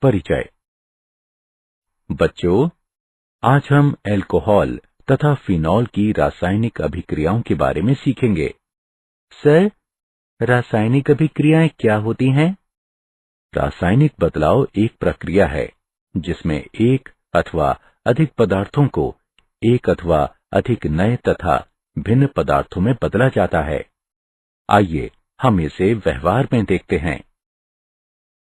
परिचय। बच्चों, आज हम अल्कोहल तथा फिनॉल की रासायनिक अभिक्रियाओं के बारे में सीखेंगे। सर, रासायनिक अभिक्रियाएं क्या होती हैं? रासायनिक बदलाव एक प्रक्रिया है जिसमें एक अथवा अधिक पदार्थों को एक अथवा अधिक नए तथा भिन्न पदार्थों में बदला जाता है। आइए हम इसे व्यवहार में देखते हैं।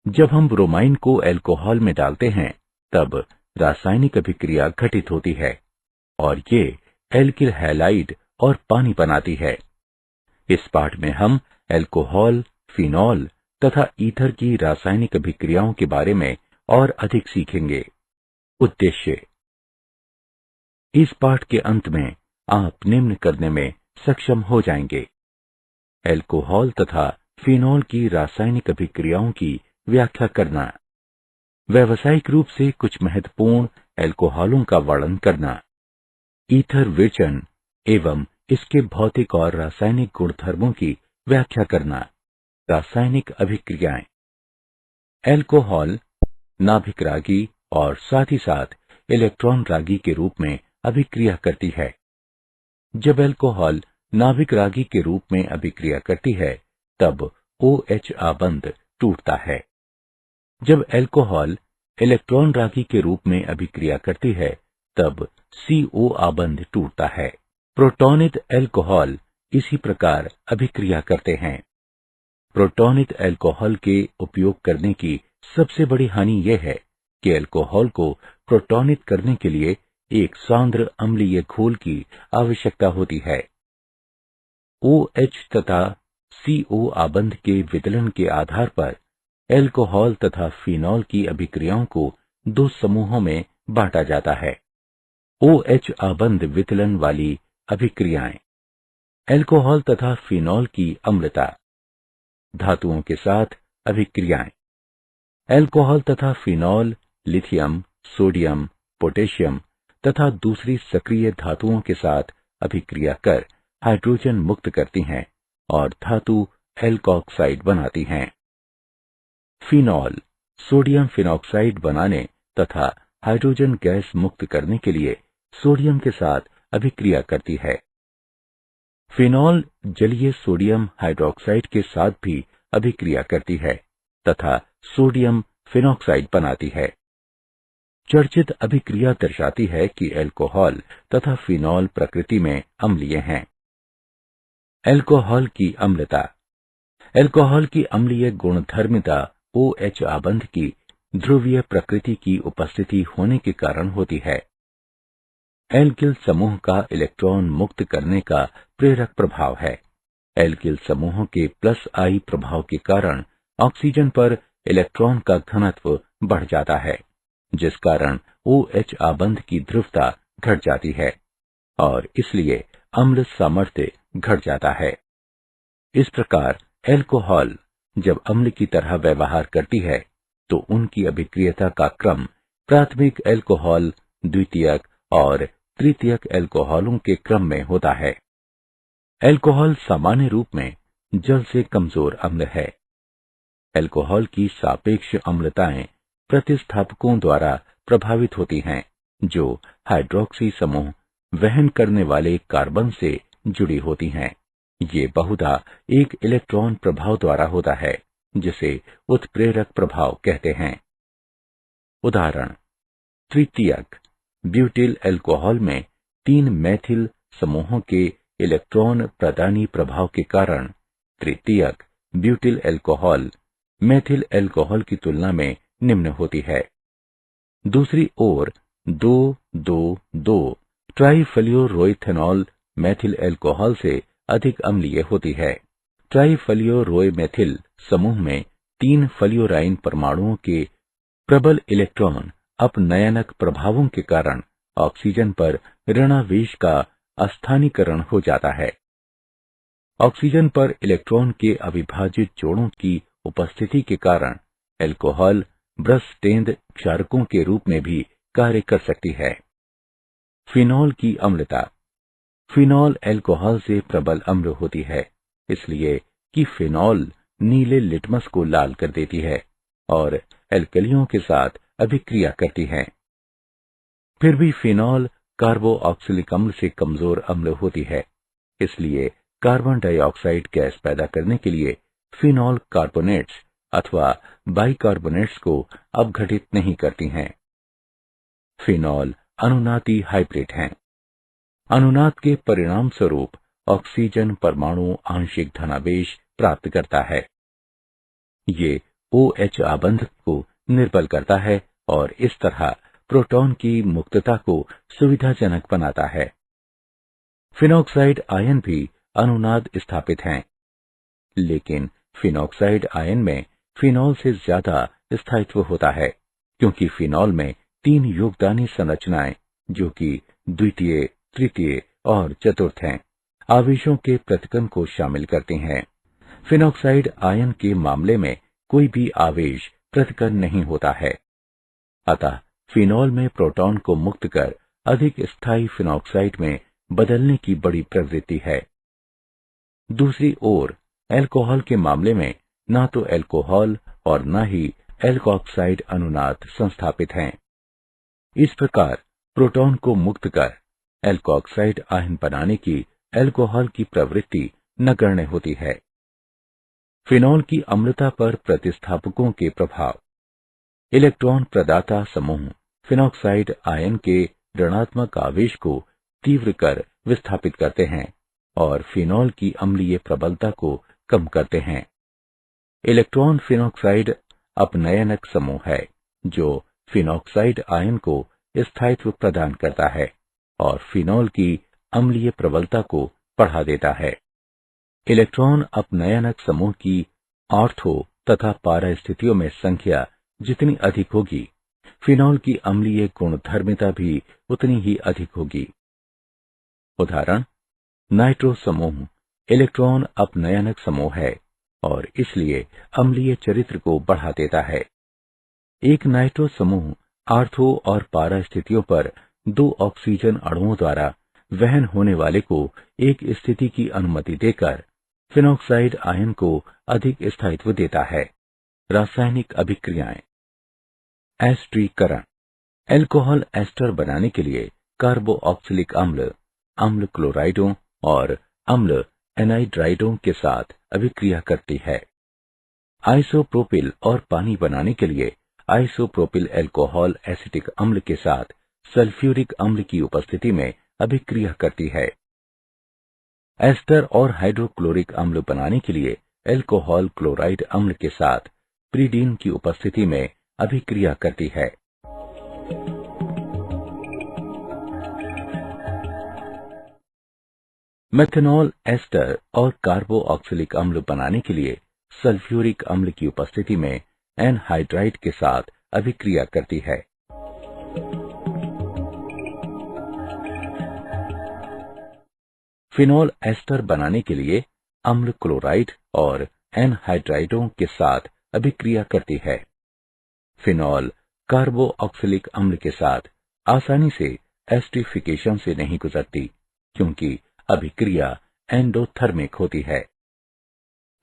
जब हम ब्रोमाइन को अल्कोहल में डालते हैं, तब रासायनिक अभिक्रिया घटित होती है और ये एल्किल हैलाइड और पानी बनाती है। इस पाठ में हम अल्कोहल, फिनॉल तथा ईथर की रासायनिक अभिक्रियाओं के बारे में और अधिक सीखेंगे। उद्देश्य: इस पाठ के अंत में आप निम्न करने में सक्षम हो जाएंगे। अल्कोहल तथा फिनॉल की रासायनिक अभिक्रियाओं की व्याख्या करना, व्यावसायिक रूप से कुछ महत्वपूर्ण अल्कोहलों का वर्णन करना, ईथर विचलन एवं इसके भौतिक और रासायनिक गुणधर्मों की व्याख्या करना। रासायनिक अभिक्रियाएं। अल्कोहल नाभिक रागी और साथ ही साथ इलेक्ट्रॉन रागी के रूप में अभिक्रिया करती है। जब अल्कोहल नाभिक रागी के रूप में अभिक्रिया करती है, तब OH आबंध टूटता है। जब अल्कोहल इलेक्ट्रॉन रागी के रूप में अभिक्रिया करती है, तब CO आबंध टूटता है। प्रोटॉनित अल्कोहल इसी प्रकार अभिक्रिया करते हैं। प्रोटॉनित अल्कोहल के उपयोग करने की सबसे बड़ी हानि यह है कि अल्कोहल को प्रोटॉनित करने के लिए एक सांद्र अम्लीय घोल की आवश्यकता होती है। OH तथा CO आबंध के विदलन के आधार पर अल्कोहल तथा फिनॉल की अभिक्रियाओं को दो समूहों में बांटा जाता है। OH आबंध विदलन वाली अभिक्रियाएं। अल्कोहल तथा फिनॉल की अम्लता। धातुओं के साथ अभिक्रियाएं। अल्कोहल तथा फिनॉल लिथियम, सोडियम, पोटेशियम तथा दूसरी सक्रिय धातुओं के साथ अभिक्रिया कर हाइड्रोजन मुक्त करती हैं और धातु एल्कोक्साइड बनाती हैं। फिनॉल सोडियम फिनॉक्साइड बनाने तथा हाइड्रोजन गैस मुक्त करने के लिए सोडियम के साथ अभिक्रिया करती है। फिनॉल जलीय सोडियम हाइड्रोक्साइड के साथ भी अभिक्रिया करती है तथा सोडियम फिनॉक्साइड बनाती है। चर्चित अभिक्रिया दर्शाती है कि अल्कोहल तथा फिनॉल प्रकृति में अम्लीय हैं। अल्कोहल की अम्लता। अल्कोहल की अम्लीय गुणधर्मिता OH आबंध की ध्रुवीय प्रकृति की उपस्थिति होने के कारण होती है। एल्किल समूह का इलेक्ट्रॉन मुक्त करने का प्रेरक प्रभाव है। एल्किल समूहों के I प्रभाव के कारण ऑक्सीजन पर इलेक्ट्रॉन का घनत्व बढ़ जाता है, जिस कारण OH आबंध की ध्रुवता घट जाती है और इसलिए अम्ल सामर्थ्य घट जाता है। इस प्रकार अल्कोहल जब अम्ल की तरह व्यवहार करती है, तो उनकी अभिक्रियता का क्रम प्राथमिक अल्कोहल, द्वितीयक और तृतीयक अल्कोहलों के क्रम में होता है। अल्कोहल सामान्य रूप में जल से कमजोर अम्ल है। अल्कोहल की सापेक्ष अम्लताएं प्रतिस्थापकों द्वारा प्रभावित होती हैं, जो हाइड्रोक्सी समूह वहन करने वाले कार्बन से जुड़ी होती हैं। ये बहुधा एक इलेक्ट्रॉन प्रभाव द्वारा होता है, जिसे उत्प्रेरक प्रभाव कहते हैं। उदाहरण: तृतीयक ब्यूटिल अल्कोहल में 3 मैथिल समूहों के इलेक्ट्रॉन प्रदानी प्रभाव के कारण तृतीयक ब्यूटिल अल्कोहल मैथिल अल्कोहल की तुलना में निम्न होती है। दूसरी ओर 2,2,2 ट्राइफ्लोरोइथेनॉल मैथिल अल्कोहल से अधिक अम्लीय होती है। ट्राइफ्लोरोमेथिल समूह में 3 फ्लोराइन परमाणुओं के प्रबल इलेक्ट्रॉन अपनयनक प्रभावों के कारण ऑक्सीजन पर ऋणावेश का अस्थानीकरण हो जाता है। ऑक्सीजन पर इलेक्ट्रॉन के अविभाजित जोड़ों की उपस्थिति के कारण अल्कोहल ब्रसटेंद क्षारकों के रूप में भी कार्य कर सकती है। फिनॉल की अम्लता। फिनॉल अल्कोहल से प्रबल अम्ल होती है, इसलिए कि फिनॉल नीले लिटमस को लाल कर देती है और एल्कलियों के साथ अभिक्रिया करती हैं। फिर भी फिनॉल कार्बोऑक्सिलिक अम्ल से कमजोर अम्ल होती है, इसलिए कार्बन डाइऑक्साइड गैस पैदा करने के लिए फिनॉल कार्बोनेट्स अथवा बाइकार्बोनेट्स को अपघटित नहीं करती हैं। फिनॉल अनुनादी हाइब्रिड हैं। अनुनाद के परिणाम स्वरूप ऑक्सीजन परमाणु आंशिक धनावेश प्राप्त करता है। ये OH आबंध को निर्बल करता है और इस तरह प्रोटॉन की मुक्तता को सुविधाजनक बनाता है। फिनॉक्साइड आयन भी अनुनाद स्थापित हैं, लेकिन फिनॉक्साइड आयन में फिनॉल से ज्यादा स्थायित्व होता है, क्योंकि फिनॉल में 3 योगदानी संरचनाएं, जो कि द्वितीय, तृतीय और चतुर्थ हैं, आवेशों के पृथक्करण को शामिल करती हैं। फिनॉक्साइड आयन के मामले में कोई भी आवेश पृथक्करण नहीं होता है, अतः फिनॉल में प्रोटॉन को मुक्त कर अधिक स्थायी फिनॉक्साइड में बदलने की बड़ी प्रवृत्ति है। दूसरी ओर अल्कोहल के मामले में न तो अल्कोहल और न ही अल्कोक्साइड अनुनाद संस्थापित हैं। इस प्रकार प्रोटॉन को मुक्त कर अल्कोक्साइड आयन बनाने की अल्कोहल की प्रवृत्ति नगण्य होती है। फिनॉल की अम्लता पर प्रतिस्थापकों के प्रभाव। इलेक्ट्रॉन प्रदाता समूह फिनॉक्साइड आयन के ऋणात्मक आवेश को तीव्र कर विस्थापित करते हैं और फिनॉल की अम्लीय प्रबलता को कम करते हैं। इलेक्ट्रॉन फिनॉक्साइड अपनयनक समूह है, जो फिनॉक्साइड आयन को स्थायित्व प्रदान करता है और फिनॉल की अम्लीय प्रबलता को बढ़ा देता है। इलेक्ट्रॉन अपनयनक समूह की ऑर्थो तथा पारा स्थितियों में संख्या जितनी अधिक होगी, फिनॉल की अम्लीय गुणधर्मिता भी उतनी ही अधिक होगी। उदाहरण, नाइट्रो समूह इलेक्ट्रॉन अपनयनक समूह है और इसलिए अम्लीय चरित्र को बढ़ा देता है। एक नाइट्रो समूह आर्थो और पारा स्थितियों पर 2 ऑक्सीजन अणुओं द्वारा वहन होने वाले को एक स्थिति की अनुमति देकर फिनॉक्साइड आयन को अधिक स्थायित्व देता है। रासायनिक अभिक्रियाएं। एस्टरीकरण। अल्कोहल एस्टर बनाने के लिए कार्बोऑक्सिलिक अम्ल अम्ल क्लोराइडों और अम्ल एनाइड्राइडों के साथ अभिक्रिया करती है। आइसोप्रोपिल और पानी बनाने के लिए आइसोप्रोपिल अल्कोहल एसिटिक अम्ल के साथ सल्फ्यूरिक अम्ल की उपस्थिति में अभिक्रिया करती है। एस्टर और हाइड्रोक्लोरिक अम्ल बनाने के लिए अल्कोहल क्लोराइड अम्ल के साथ प्रीडीन की उपस्थिति में अभिक्रिया करती है। मेथनॉल एस्टर और कार्बोऑक्सिलिक अम्ल बनाने के लिए सल्फ्यूरिक अम्ल की उपस्थिति में एनहाइड्राइड के साथ अभिक्रिया करती है। फिनॉल एस्टर बनाने के लिए अम्ल क्लोराइड और एनहाइड्राइडों के साथ अभिक्रिया करती है। फिनॉल कार्बोऑक्सिलिक अम्ल के साथ आसानी से एस्टरीफिकेशन से नहीं गुजरती, क्योंकि अभिक्रिया एंडोथर्मिक होती है।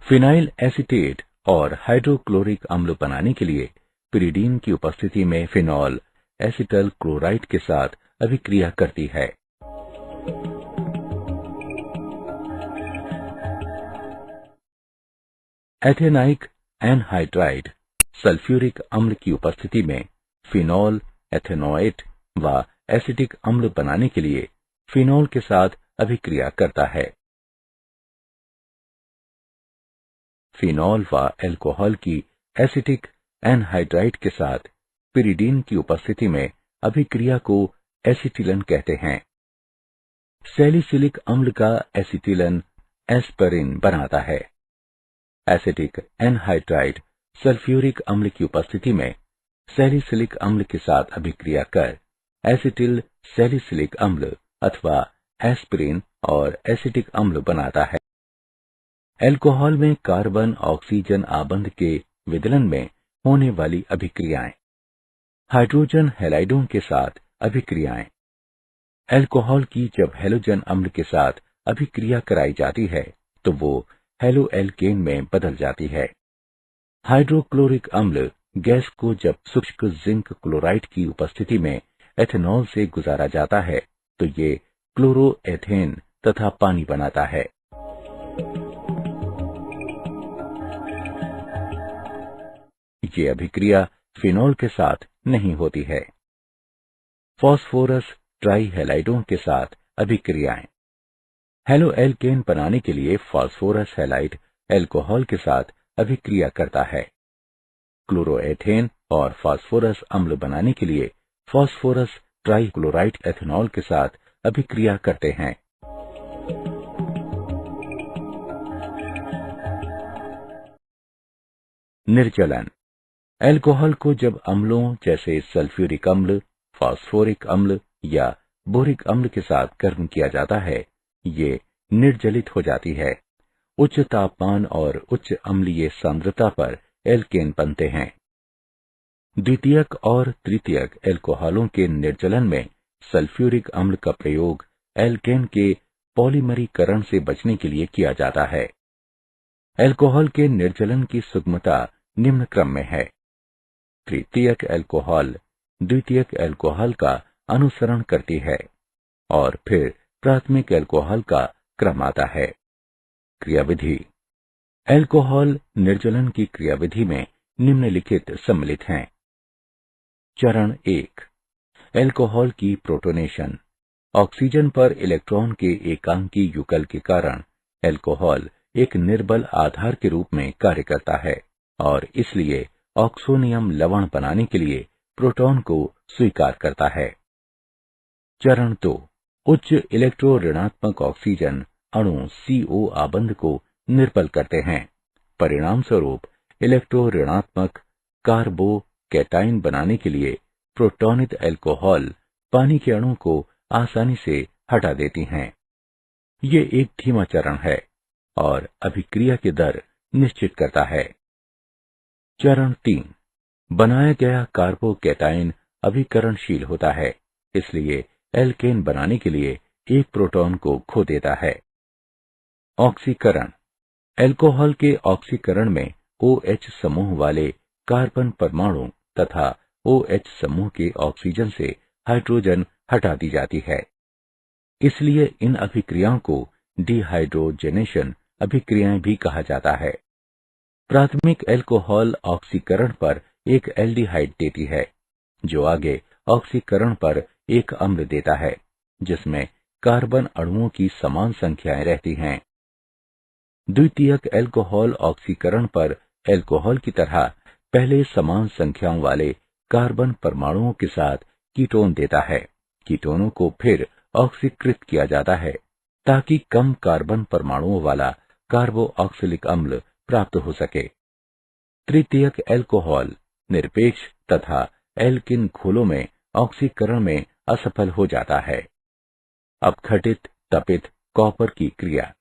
फिनाइल एसीटेट और हाइड्रोक्लोरिक अम्ल बनाने के लिए पिरिडीन की उपस्थिति में फिनॉल एसिटल क्लोराइड के साथ अभिक्रिया करती है। एथेनाइक एनहाइड्राइड सल्फ्यूरिक अम्ल की उपस्थिति में फिनॉल एथेनोएट व एसिटिक अम्ल बनाने के लिए फिनॉल के साथ अभिक्रिया करता है। फिनॉल व अल्कोहल की एसिटिक एनहाइड्राइड के साथ पिरिडीन की उपस्थिति में अभिक्रिया को एसिटिलन कहते हैं। सैलिसिलिक अम्ल का एसिटिलन एस्पिरिन बनाता है। एसिटिक एनहाइड्राइड सल्फ्यूरिक अम्ल की उपस्थिति में सैलिसिलिक अम्ल के साथ अभिक्रिया कर एसिटिल सैलिसिलिक अम्ल अथवा एस्पिरिन और एसिटिक अम्ल बनाता है। अल्कोहल में कार्बन ऑक्सीजन आबंध के विदलन में होने वाली अभिक्रियाएं। हाइड्रोजन हैलाइडों के साथ अभिक्रियाएं। अल्कोहल की जब हैलोजन अम्ल के साथ अभिक्रिया कराई जाती है तो वो हैलो एल्केन में बदल जाती है। हाइड्रोक्लोरिक अम्ल गैस को जब शुष्क जिंक क्लोराइड की उपस्थिति में एथेनॉल से गुजारा जाता है तो ये क्लोरोएथेन तथा पानी बनाता है। ये अभिक्रिया फिनॉल के साथ नहीं होती है। फास्फोरस ट्राइहैलाइडों के साथ अभिक्रियाएं। हेलोएल्केन बनाने के लिए फास्फोरस हैलाइड एल्कोहल के साथ अभिक्रिया करता है। क्लोरोएथेन और फास्फोरस अम्ल बनाने के लिए फास्फोरस ट्राइक्लोराइड एथेनॉल के साथ अभिक्रिया करते हैं। निर्जलन। एल्कोहल को जब अम्लों जैसे सल्फ्यूरिक अम्ल, फास्फोरिक अम्ल या बोरिक अम्ल के साथ गर्म किया जाता है, ये निर्जलित हो जाती है। उच्च तापमान और उच्च अम्लीय सांद्रता पर एल्केन बनते हैं। द्वितीयक और तृतीयक एल्कोहलों के निर्जलन में सल्फ्यूरिक अम्ल का प्रयोग एल्केन के पॉलीमरीकरण से बचने के लिए किया जाता है। एल्कोहल के निर्जलन की सुगमता निम्न क्रम में है। तृतीयक एल्कोहल द्वितीयक एल्कोहल का अनुसरण करती है और फिर प्राथमिक एल्कोहल का क्रम आता है। क्रियाविधि। एल्कोहल निर्जलन की क्रियाविधि में निम्नलिखित सम्मिलित हैं। चरण 1। एल्कोहल की प्रोटोनेशन। ऑक्सीजन पर इलेक्ट्रॉन के एकांकी युगल के कारण एल्कोहल एक निर्बल आधार के रूप में कार्य करता है और इसलिए ऑक्सोनियम लवण बनाने के लिए प्रोटॉन को स्वीकार करता है। चरण 2। उच्च इलेक्ट्रो ऋणात्मक ऑक्सीजन अणु CO आबंध को निर्बल करते हैं। परिणाम स्वरूप इलेक्ट्रो ऋणात्मक कार्बोकैटायन बनाने के लिए प्रोटॉनित एल्कोहल पानी के अणु को आसानी से हटा देती हैं। ये एक धीमा चरण है और अभिक्रिया की दर निश्चित करता है। चरण 3। बनाया गया कार्बोकैटायन अभिकरणशील होता है, इसलिए एल्केन बनाने के लिए एक प्रोटॉन को खो देता है। ऑक्सीकरण। एल्कोहल के ऑक्सीकरण में OH समूह वाले कार्बन परमाणु तथा OH समूह के ऑक्सीजन से हाइड्रोजन हटा दी जाती है। इसलिए इन अभिक्रियाओं को डिहाइड्रोजनेशन अभिक्रियाएं भी कहा जाता है। प्राथमिक एल्कोहल ऑक्सीकरण पर एक एल्डिहाइड देती है, जो आगे ऑक्सीकरण पर एक अम्ल देता है, जिसमें कार्बन अणुओं की समान संख्याएं रहती हैं। द्वितीयक एल्कोहल ऑक्सीकरण पर एल्कोहल की तरह पहले समान संख्याओं वाले कार्बन परमाणुओं के साथ कीटोन देता है। कीटोनों को फिर ऑक्सीकृत किया जाता है ताकि कम कार्बन परमाणुओं वाला कार्बोऑक्सिलिक अम्ल प्राप्त हो सके। तृतीयक एल्कोहल निरपेक्ष तथा एल्किन घोलों में ऑक्सीकरण में असफल हो जाता है। अपघटित तपित कॉपर की क्रिया।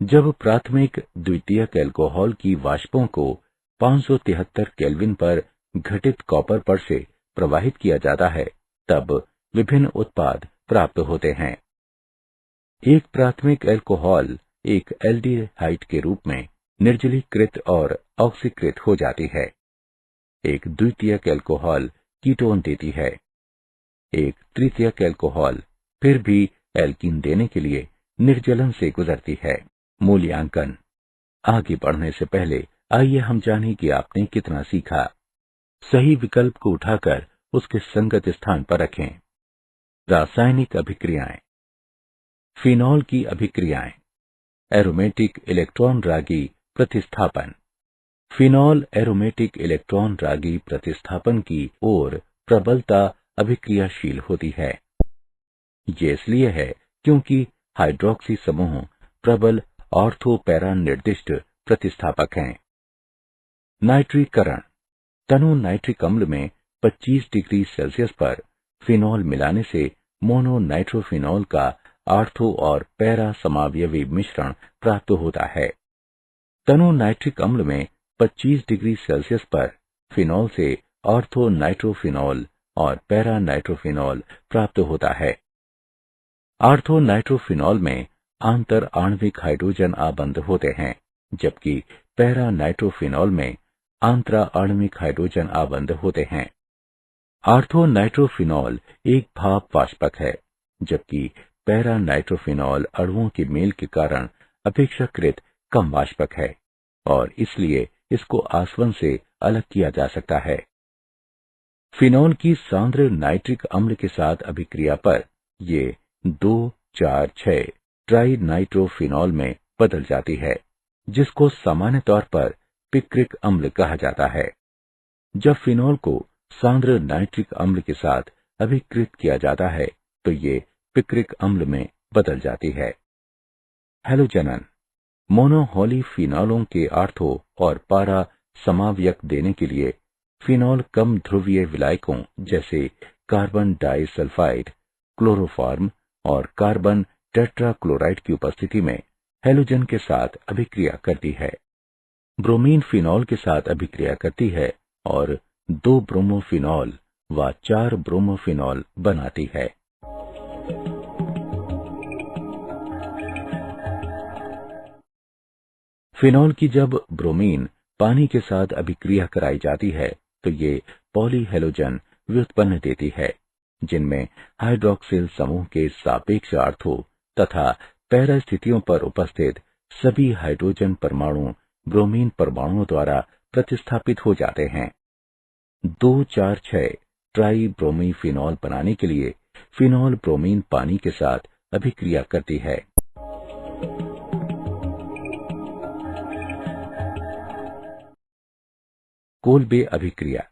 जब प्राथमिक द्वितीयक एल्कोहल की वाष्पों को 573 केल्विन पर घटित कॉपर पर से प्रवाहित किया जाता है, तब विभिन्न उत्पाद प्राप्त होते हैं। एक प्राथमिक एल्कोहल एक एल्डिहाइड के रूप में निर्जलीकृत और ऑक्सीकृत हो जाती है। एक द्वितीयक एल्कोहल कीटोन देती है। एक तृतीयक एल्कोहल फिर भी एल्कीन देने के लिए निर्जलन से गुजरती है। मूल्यांकन। आगे बढ़ने से पहले आइए हम जानें कि आपने कितना सीखा। सही विकल्प को उठाकर उसके संगत स्थान पर रखें। रासायनिक अभिक्रियाएं। फिनॉल की अभिक्रियाएं। एरोमेटिक इलेक्ट्रॉन रागी प्रतिस्थापन। फिनॉल एरोमेटिक इलेक्ट्रॉन रागी प्रतिस्थापन की ओर प्रबलता अभिक्रियाशील होती है। ये इसलिए है क्योंकि हाइड्रोक्सी समूह प्रबल ऑर्थो पैरा निर्दिष्ट प्रतिस्थापक हैं। नाइट्रीकरण। तनु नाइट्रिक अम्ल में 25 डिग्री सेल्सियस पर फिनॉल मिलाने से मोनो नाइट्रोफिनॉल का ऑर्थो और पैरा समावयवी मिश्रण प्राप्त होता है। तनु नाइट्रिक अम्ल में 25 डिग्री सेल्सियस पर फिनॉल से ऑर्थो नाइट्रोफिनॉल और पैरा नाइट्रोफिनॉल प्राप्त होता है। ऑर्थो नाइट्रोफिनॉल में आंतर आणविक हाइड्रोजन आबंध होते हैं, जबकि पैरा नाइट्रोफिनॉल में आंतरा आणविक हाइड्रोजन आबंध होते हैं। आर्थो नाइट्रोफिनॉल एक भाप वाष्पक है, जबकि पैरा नाइट्रोफिनॉल अणुओं के मेल के कारण अपेक्षाकृत कम वाष्पक है और इसलिए इसको आसवन से अलग किया जा सकता है। फिनॉल की सांद्र नाइट्रिक अम्ल के साथ अभिक्रिया पर ये 2,4,6 ट्राई नाइट्रोफिनॉल में बदल जाती है, जिसको सामान्य तौर पर पिक्रिक अम्ल कहा जाता है। जब फिनॉल को सांद्र नाइट्रिक अम्ल के साथ अभिकृत किया जाता है तो ये पिक्रिक अम्ल में बदल जाती है। हैलोजनन मोनोहॉलीफिनॉलों के आर्थो और पारा समावयक देने के लिए फिनॉल कम ध्रुवीय विलायकों जैसे कार्बन डाइसल्फाइड, क्लोरोफॉर्म और कार्बन टेट्राक्लोराइड की उपस्थिति में हैलोजन के साथ अभिक्रिया करती है। ब्रोमीन फिनॉल के साथ अभिक्रिया करती है और 2 ब्रोमोफिनॉल व 4 ब्रोमोफिनॉल बनाती है। फिनॉल की जब ब्रोमीन पानी के साथ अभिक्रिया कराई जाती है तो ये पॉलीहेलोजन व्युत्पन्न देती है, जिनमें हाइड्रोक्सिल समूह के सापेक्ष आर्थो तथा पैरा स्थितियों पर उपस्थित सभी हाइड्रोजन परमाणु ब्रोमीन परमाणुओं द्वारा प्रतिस्थापित हो जाते हैं। 2,4,6 ट्राई ब्रोमीफिनॉल बनाने के लिए फिनॉल ब्रोमीन पानी के साथ अभिक्रिया करती है। कोल्बे अभिक्रिया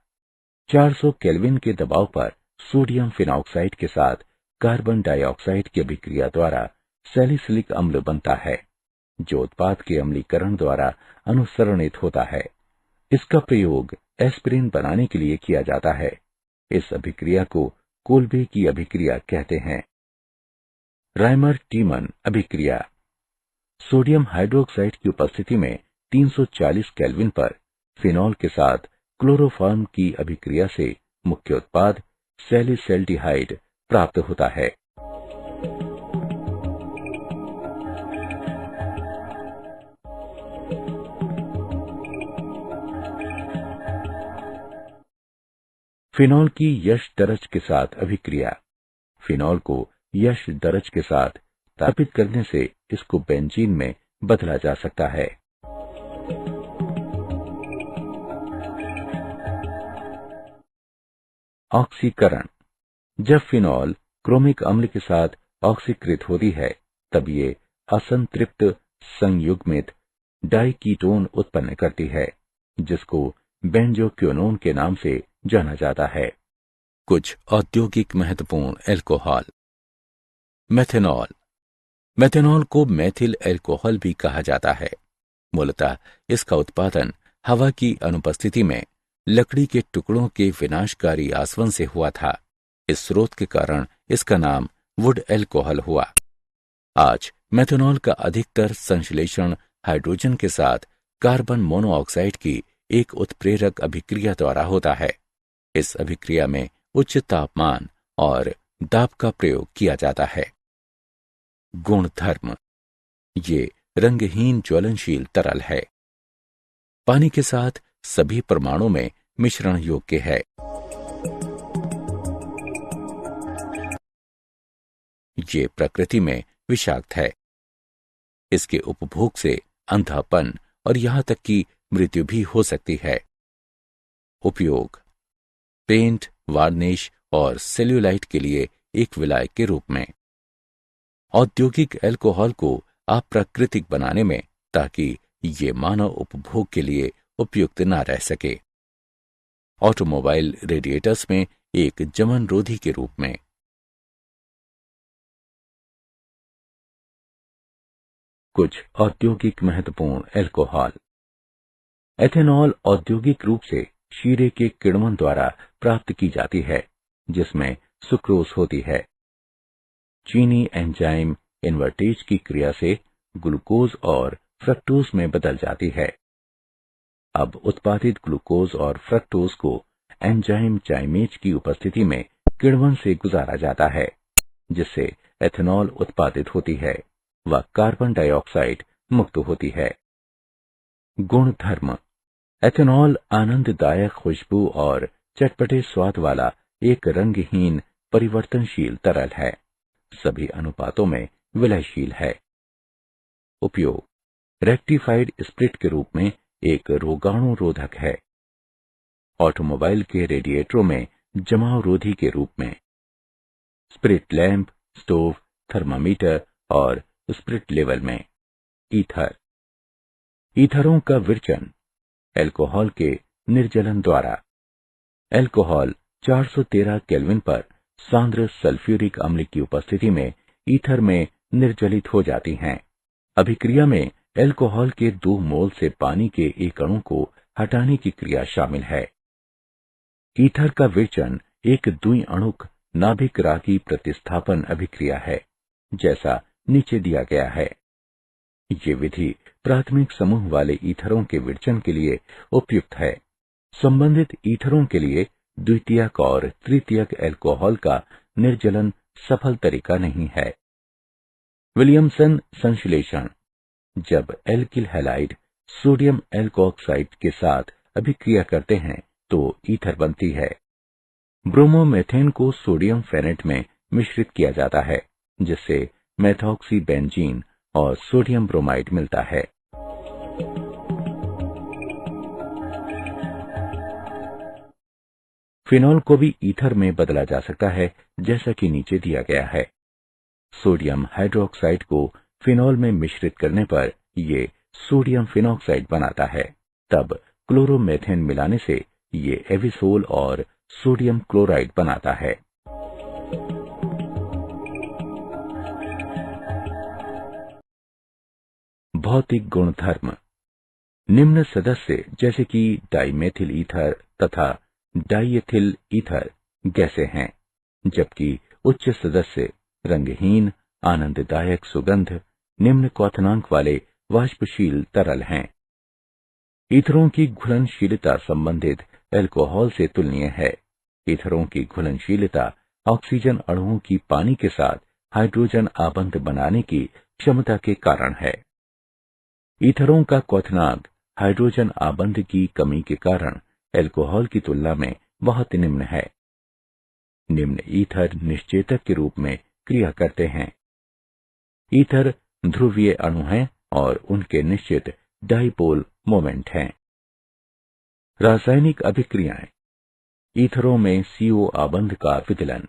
400 केल्विन के दबाव पर सोडियम फिनॉक्साइड के साथ कार्बन डाइऑक्साइड की अभिक्रिया द्वारा सैलिसिलिक अम्ल बनता है, जो उत्पाद के अम्लीकरण द्वारा अनुसरणित होता है। इसका प्रयोग एस्पिरिन बनाने के लिए किया जाता है। इस अभिक्रिया को कोल्बे की अभिक्रिया कहते हैं। राइमर टीमन अभिक्रिया सोडियम हाइड्रोक्साइड की उपस्थिति में 340 केल्विन पर फिनॉल के साथ क्लोरोफॉर्म की अभिक्रिया से मुख्य उत्पाद सैलिसैल्डिहाइड प्राप्त होता है। फिनॉल की यश दरज के साथ अभिक्रिया फिनॉल को यश दरज के साथ स्थापित करने से इसको बेंजीन में बदला जा सकता है। ऑक्सीकरण जब फिनॉल क्रोमिक अम्ल के साथ ऑक्सीकृत होती है तब ये असंतृप्त संयुग्मित डाइकीटोन उत्पन्न करती है, जिसको बेंजोक्विनोन के नाम से जाना जाता है। कुछ औद्योगिक महत्वपूर्ण एल्कोहल। मेथेनॉल मेथेनॉल को मेथिल एल्कोहल भी कहा जाता है। मूलतः इसका उत्पादन हवा की अनुपस्थिति में लकड़ी के टुकड़ों के विनाशकारी आसवन से हुआ था। इस स्रोत के कारण इसका नाम वुड एल्कोहल हुआ। आज मेथेनॉल का अधिकतर संश्लेषण हाइड्रोजन के साथ कार्बन मोनोऑक्साइड की एक उत्प्रेरक अभिक्रिया द्वारा होता है। इस अभिक्रिया में उच्च तापमान और दाब का प्रयोग किया जाता है। गुणधर्म ये रंगहीन ज्वलनशील तरल है। पानी के साथ सभी परमाणु में मिश्रण योग्य है। ये प्रकृति में विषाक्त है। इसके उपभोग से अंधापन और यहां तक कि मृत्यु भी हो सकती है। उपयोग पेंट, वार्निश और सेल्यूलाइट के लिए एक विलायक के रूप में। औद्योगिक एल्कोहल को अप्राकृतिक बनाने में, ताकि ये मानव उपभोग के लिए उपयुक्त न रह सके। ऑटोमोबाइल रेडिएटर्स में एक जमन रोधी के रूप में। कुछ औद्योगिक महत्वपूर्ण एल्कोहल। एथेनॉल औद्योगिक रूप से शीरे के किण्वन द्वारा प्राप्त की जाती है, जिसमें सुक्रोज होती है। चीनी एंजाइम इन्वर्टेज की क्रिया से ग्लूकोज और फ्रक्टोज में बदल जाती है। अब उत्पादित ग्लूकोज और फ्रक्टोज को एंजाइम चाइमेज की उपस्थिति में किण्वन से गुजारा जाता है, जिससे एथेनॉल उत्पादित होती है व कार्बन डाइऑक्साइड मुक्त होती है। गुणधर्म एथेनॉल आनंददायक खुशबू और चटपटे स्वाद वाला एक रंगहीन परिवर्तनशील तरल है, सभी अनुपातों में विलयशील है। उपयोग: रेक्टिफाइड स्प्रिट के रूप में एक रोगाणु रोधक है। ऑटोमोबाइल के रेडिएटरों में जमाव रोधी के रूप में। स्प्रिट लैंप, स्टोव, थर्मामीटर और स्प्रिट लेवल में। ईथर: ईथरों का विरचन अल्कोहल के निर्जलन द्वारा। अल्कोहल 413 केल्विन पर सांद्र सल्फ्यूरिक अम्ल की उपस्थिति में ईथर में निर्जलित हो जाती हैं। अभिक्रिया में अल्कोहल के 2 मोल से पानी के एक अणु को हटाने की क्रिया शामिल है। ईथर का विरचन एक द्विअणुक नाभिक रागी प्रतिस्थापन अभिक्रिया है, जैसा नीचे दिया गया है। ये विधि प्राथमिक समूह वाले ईथरों के विरचन के लिए उपयुक्त है। संबंधित ईथरों के लिए द्वितीयक और तृतीयक अल्कोहल का निर्जलन सफल तरीका नहीं है। विलियमसन संश्लेषण: जब एल्किल हैलाइड सोडियम एल्कोऑक्साइड के साथ अभिक्रिया करते हैं तो ईथर बनती है। ब्रोमोमेथेन को सोडियम फेनेट में मिश्रित किया जाता है, जिससे मेथॉक्सी बेंजीन और सोडियम ब्रोमाइड मिलता है। फिनॉल को भी ईथर में बदला जा सकता है, जैसा कि नीचे दिया गया है। सोडियम हाइड्रोक्साइड को फिनॉल में मिश्रित करने पर ये सोडियम फिनॉक्साइड बनाता है। तब क्लोरोमेथेन मिलाने से ये एविसोल और सोडियम क्लोराइड बनाता है। भौतिक गुणधर्म: निम्न सदस्य जैसे कि डाइमेथिल ईथर तथा डाइएथिल ईथर गैसें हैं, जबकि उच्च सदस्य रंगहीन, आनंददायक सुगंध, निम्न क्वथनांक वाले वाष्पशील तरल हैं। ईथरों की घुलनशीलता संबंधित अल्कोहल से तुलनीय है। ईथरों की घुलनशीलता ऑक्सीजन अणुओं की पानी के साथ हाइड्रोजन आबंध बनाने की क्षमता के कारण है। ईथरों का क्वथनांक हाइड्रोजन आबंध की कमी के कारण अल्कोहल की तुलना में बहुत निम्न है। निम्न ईथर निश्चेतक के रूप में क्रिया करते हैं। ईथर ध्रुवीय अणु हैं और उनके निश्चित डाइपोल मोमेंट हैं। रासायनिक अभिक्रियाएं: ईथरों में CO आबंध का विदलन।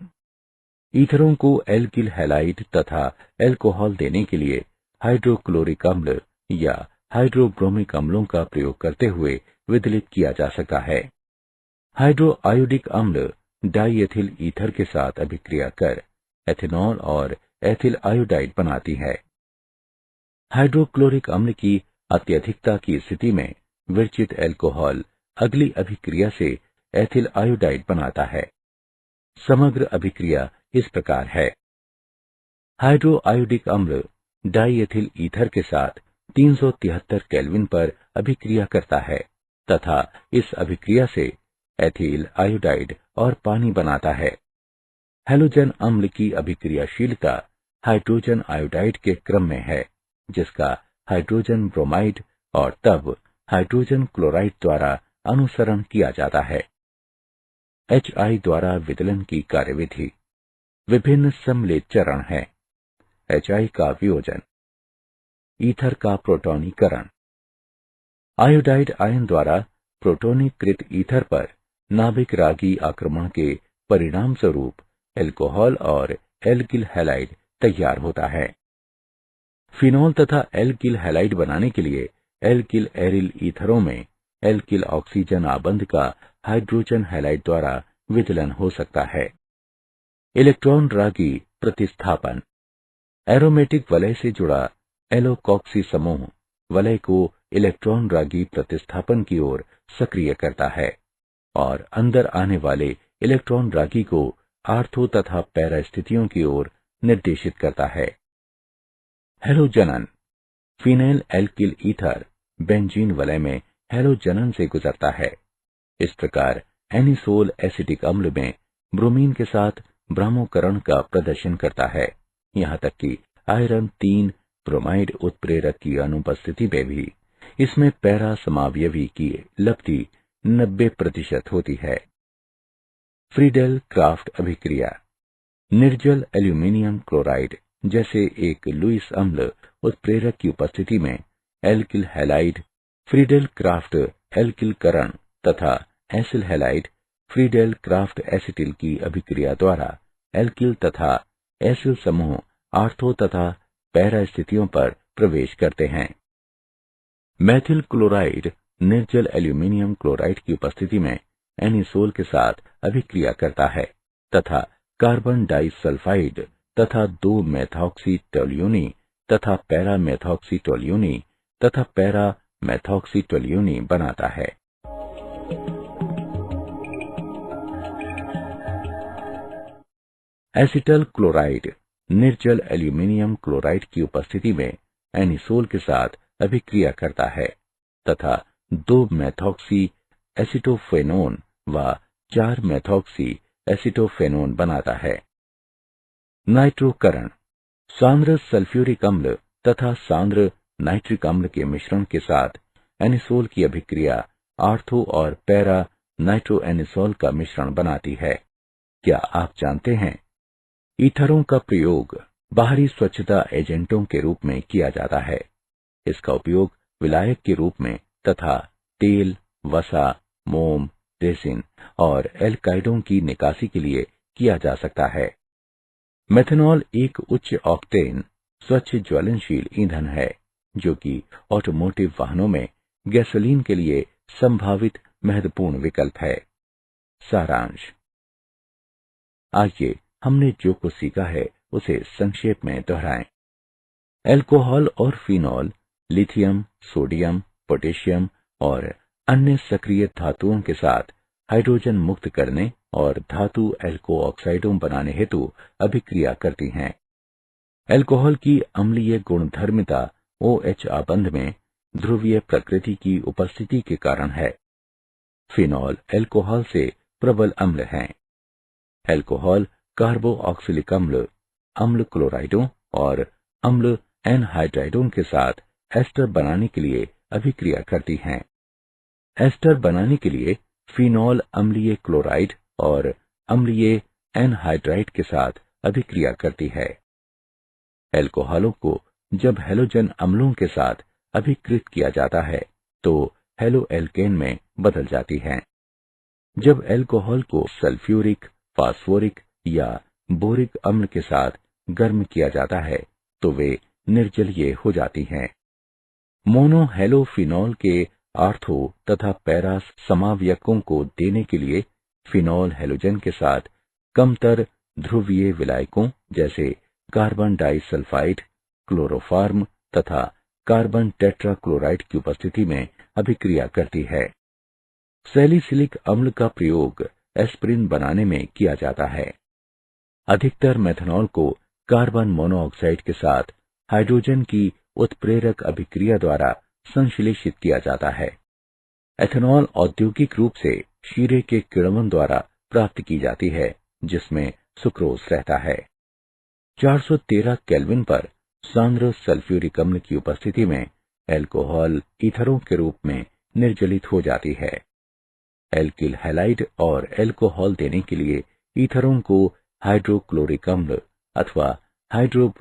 ईथरों को एल्किल हैलाइड तथा अल्कोहल देने के लिए हाइड्रोक्लोरिक अम्ल या हाइड्रोब्रोमिक अम्लों का प्रयोग करते हुए विदलित किया जा सकता है। हाइड्रोआयोडिक अम्ल डाइएथिल ईथर के साथ अभिक्रिया कर एथेनॉल और एथिल आयोडाइड बनाती है। हाइड्रोक्लोरिक अम्ल की अत्यधिकता की स्थिति में विरचित अल्कोहल अगली अभिक्रिया से एथिल आयोडाइड बनाता है। समग्र अभिक्रिया इस प्रकार है: हाइड्रोआयोडिक अम्ल डाइएथिल ईथर के साथ 373 केल्विन पर अभिक्रिया करता है तथा इस अभिक्रिया से एथिल आयोडाइड और पानी बनाता है। हैलोजन अम्ल की अभिक्रियाशीलता हाइड्रोजन आयोडाइड के क्रम में है, जिसका हाइड्रोजन ब्रोमाइड और तब हाइड्रोजन क्लोराइड द्वारा अनुसरण किया जाता है। HI द्वारा विदलन की कार्यविधि: विभिन्न सम्मिलित चरण हैं। HI का वियोजन, ईथर का प्रोटोनीकरण। आयोडाइड आयन द्वारा प्रोटोनीकृत ईथर पर नाभिक रागी आक्रमण के परिणाम स्वरूप अल्कोहल और एल्किल हैलाइड तैयार होता है। फिनॉल तथा एल्किल हैलाइड बनाने के लिए एल्किल एरिल ईथरों में एल्किल ऑक्सीजन आबंध का हाइड्रोजन हैलाइड द्वारा विदलन हो सकता है। इलेक्ट्रॉन रागी प्रतिस्थापन: एरोमेटिक वलय से जुड़ा एलोकॉक्सी समूह वलय को इलेक्ट्रॉन रागी प्रतिस्थापन की ओर सक्रिय करता है और अंदर आने वाले इलेक्ट्रॉन रागी को आर्थो तथा पैरा स्थितियों की ओर निर्देशित करता है। हैलोजनन: फिनाइल एल्किल ईथर बेंजीन वलय में हैलोजनन से गुजरता है। इस प्रकार एनिसोल एसिटिक अम्ल में ब्रोमीन के साथ ब्रामोकरण का प्रदर्शन करता है, यहाँ तक कि आयरन 3 ब्रोमाइड उत्प्रेरक की अनुपस्थिति में भी इसमें पैरा समावयवी की लब्धि 90% होती है। फ्रीडेल क्राफ्ट अभिक्रिया। निर्जल एल्यूमिनियम क्लोराइड जैसे एक लुईस अम्ल उत्प्रेरक की उपस्थिति में alkyl halide Friedel Crafts alkyl करण तथा acyl halide Friedel Crafts acetyl की अभिक्रिया द्वारा एल्किल तथा एसिल समूह आर्थो तथा पैरा स्थितियों पर प्रवेश करते हैं। मैथिल क्लोराइड निर्जल एल्यूमिनियम क्लोराइड की उपस्थिति में एनिसोल के साथ अभिक्रिया करता है तथा कार्बन डाइसल्फाइड तथा 2 मेथॉक्सी टोल्यूनी तथा पैरा मेथॉक्सी टोल्यूनी तथा पैरा मेथॉक्सी टोल्यूनी बनाता है। एसिटल क्लोराइड निर्जल एल्यूमिनियम क्लोराइड की उपस्थिति में एनिसोल के साथ अभिक्रिया करता है तथा 2 मेथॉक्सी एसिटोफेनोन व 4 मेथॉक्सी एसिटोफेनोन बनाता है। नाइट्रोकरण सांद्र सल्फ्यूरिक अम्ल तथा सांद्र नाइट्रिक अम्ल के मिश्रण के साथ एनिसोल की अभिक्रिया आर्थो और पैरा नाइट्रोएनिसोल का मिश्रण बनाती है। क्या आप जानते हैं ईथरों का प्रयोग बाहरी स्वच्छता एजेंटों के रूप में किया जाता है। इसका उपयोग विलायक के रूप में तथा तेल, वसा, मोम, रेसिन और एल्काइडों की निकासी के लिए किया जा सकता है। मेथनॉल एक उच्च ऑक्टेन स्वच्छ ज्वलनशील ईंधन है जो कि ऑटोमोटिव वाहनों में गैसोलीन के लिए संभावित महत्वपूर्ण विकल्प है। सारांश। आइए हमने जो कुछ सीखा है उसे संक्षेप में दोहराएं। अल्कोहल और फिनॉल लिथियम, सोडियम, पोटेशियम और अन्य सक्रिय धातुओं के साथ हाइड्रोजन मुक्त करने और धातु एल्को ऑक्साइडों बनाने हेतु अभिक्रिया करती हैं। अल्कोहल की अम्लीय गुणधर्मिता OH आबंध में ध्रुवीय प्रकृति की उपस्थिति के कारण है। फिनॉल अल्कोहल से प्रबल अम्ल हैं। अल्कोहल कार्बोऑक्सिलिक अम्ल, अम्ल क्लोराइडों और अम्ल एनहाइड्राइडों के साथ एस्टर बनाने के लिए अभिक्रिया करती हैं। एस्टर बनाने के लिए फिनॉल अम्लीय क्लोराइड और अम्लीय एनहाइड्राइड के साथ अभिक्रिया करती है। अल्कोहलों को जब हैलोजन अम्लों के साथ अभिकृत किया जाता है तो हेलोएल्केन में बदल जाती हैं। जब अल्कोहल को सल्फ्यूरिक, फास्फोरिक या बोरिक अम्ल के साथ गर्म किया जाता है तो वे निर्जलीय हो जाती हैं। मोनोहेलोफिनॉल के आर्थो तथा पैरा समावयकों को देने के लिए फिनॉल हैलोजन के साथ कमतर ध्रुवीय विलायकों जैसे कार्बन डाइसल्फाइड, क्लोरोफॉर्म तथा कार्बन टेट्राक्लोराइड की उपस्थिति में अभिक्रिया करती है। सैलिसिलिक अम्ल का प्रयोग एस्पिरिन बनाने में किया जाता है। अधिकतर मेथनॉल को कार्बन मोनोऑक्साइड के साथ हाइड्रोजन की उत्प्रेरक अभिक्रिया द्वारा संश्लेषित किया जाता है। एथेनॉल औद्योगिक रूप से शीरे के किण्वन द्वारा प्राप्त की जाती है जिसमें सुक्रोज रहता है। 413 केल्विन पर सांद्र सल्फ्यूरिक अम्ल की उपस्थिति में अल्कोहल ईथरों के रूप में निर्जलित हो जाती है। एल्किल हैलाइड और अल्कोहल देने के लिए ईथरों को हाइड्रोक्लोरिक अम्ल अथवा हाइड्रो